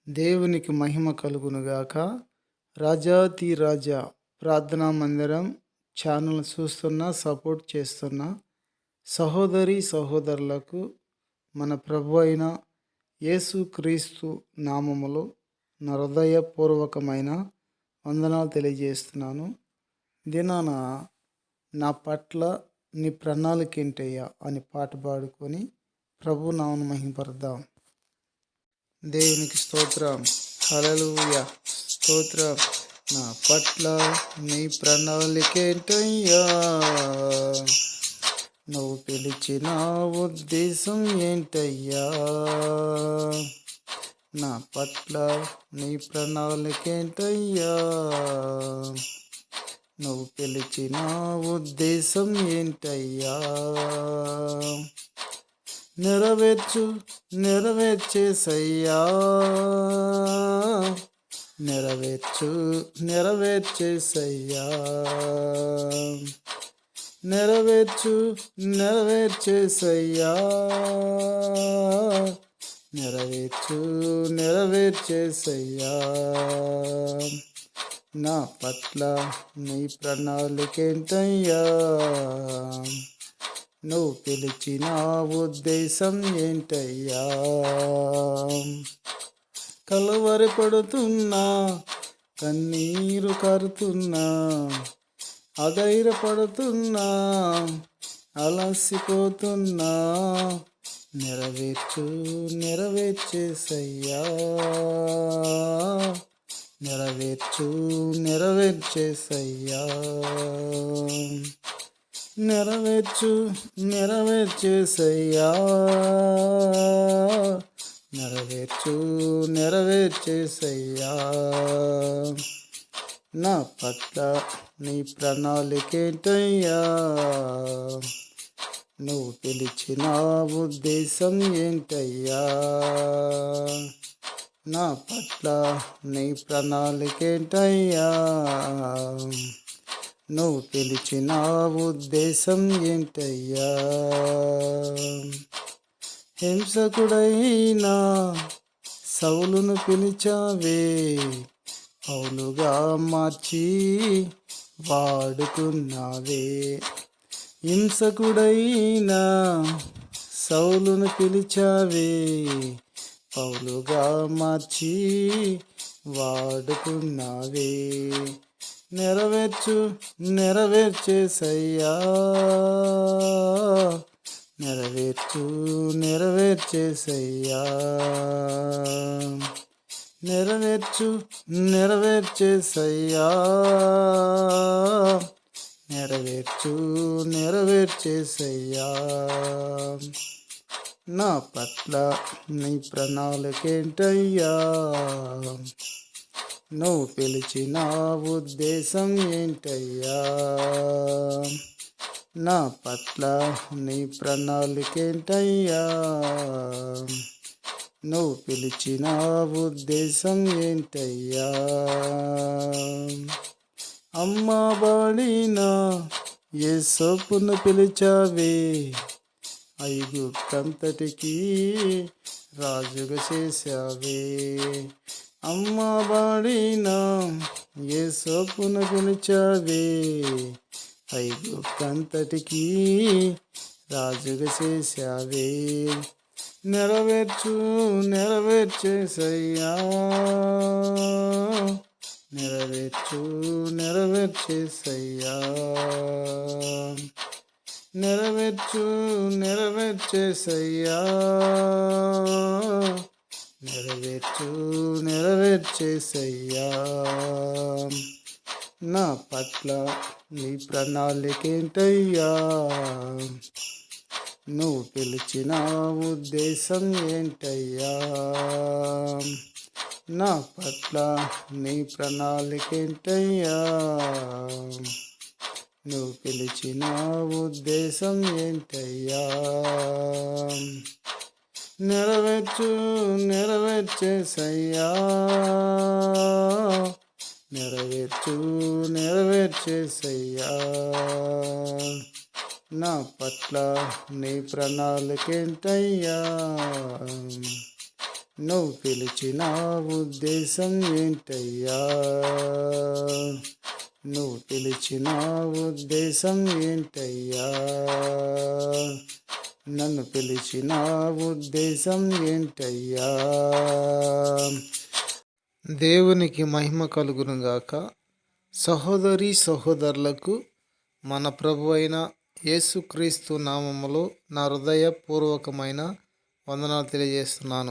దేవునికి మహిమ కలుగునుగాక. రాజాతి రాజా ప్రార్థనా మందిరం ఛానల్ చూస్తున్న, సపోర్ట్ చేస్తున్న సహోదరి సహోదరులకు మన ప్రభు అయిన యేసుక్రీస్తు నామములో నా హృదయపూర్వకమైన వందనాలు తెలియజేస్తున్నాను. దినాన నా పట్ల నీ ప్రణాళిక ఏంటయ్యా అని పాట పాడుకొని ప్రభు నామను మహిమపడదాం. దేవునికి స్తోత్రం, హల్లెలూయా, స్తోత్రం. నా పట్ల నీ ప్రణాళికేంటయ్యా, నువ్వు పిలిచిన ఉద్దేశం ఏంటయ్యా, నా పట్ల నీ ప్రణాళికేంటయ్యా, నువ్వు పిలిచిన ఉద్దేశం ఏంటయ్యా, నెరవేర్చేసయ్యా, నెరవేర్చేసయ్యా, నెరవేర్చేసయ్యా, నెరవేర్చేసయ్యా, నా పట్ల నీ ప్రణాళికేంటయ్యా, నువ్వు పిలిచిన ఉద్దేశం ఏంటయ్యా, కలవరి పడుతున్నా, కన్నీరు కారుతున్నా, అధైర్యపడుతున్నా, అలసిపోతున్నా, నెరవేర్చేసయ్యా, నెరవేర్చేసయ్యా, నెరవేర్చేసయ్యా, నెరవేర్చేసయ్యా, నా పట్ల నీ ప్రణాళికేంటయ్యా, నువ్వు పిలిచిన ఉద్దేశం ఏంటయ్యా, నా పట్ల నీ ప్రణాళికేంటయ్యా, నువ్వు పిలిచిన ఉద్దేశం ఏంటయ్యా, హింసకుడైనా సౌలును పిలిచావే, పౌలుగా మార్చి వాడుకున్నావే, హింసకుడైనా సౌలును పిలిచావే, పౌలుగా మార్చి వాడుకున్నావే, నెరవేర్చేసయ్యా, నెరవేర్చేసయ్యా, నెరవేర్చేసయ్యా, నెరవేర్చేసయ్యా, నా పట్ల నీ ప్రణాళికేంటయ్యా, నువ్వు పిలిచిన ఉద్దేశం ఏంటయ్యా, నా పట్ల నీ ప్రణాళికేంటయ్యా, నువ్వు పిలిచిన ఉద్దేశం ఏంటయ్యా, అమ్మా బాడిన యేసోపును పిలిచావే, ఐగుప్తంతటికి రాజుగా చేశావే, అమ్మా బాడిన యేసోపును పిలిచావే, ఐగుప్తంతటికి రాజుగా చేశావే, నెరవేర్చేసయ్యా, నెరవేర్చేసయ్యా, నెరవేర్చేసయ్యా, నెరవేర్చేసయ్యా, నా పట్ల నీ ప్రణాళికేంటయ్యా, నువ్వు పిలిచిన ఉద్దేశం ఏంటయ్యా, నా పట్ల నీ ప్రణాళికేంటయ్యా, నువ్వు పిలిచిన ఉద్దేశం ఏంటయ్యా, నెరవేర్చేసయ్యా, నెరవేర్చేసయ్యా, నా పట్ల నీ ప్రణాళికేంటయ్యా, నువ్వు పిలిచిన ఉద్దేశం ఏంటయ్యా? నువ్వు పిలిచిన ఉద్దేశం ఏంటయ్యా? నన్ను పిలిచిన ఉద్దేశం ఏంటయ్యా? దేవునికి మహిమ కలుగునుగాక. సహోదరి సహోదరులకు మన ప్రభు అయిన యేసుక్రీస్తు నామములో నా హృదయపూర్వకమైన వందనాలు తెలియజేస్తున్నాను.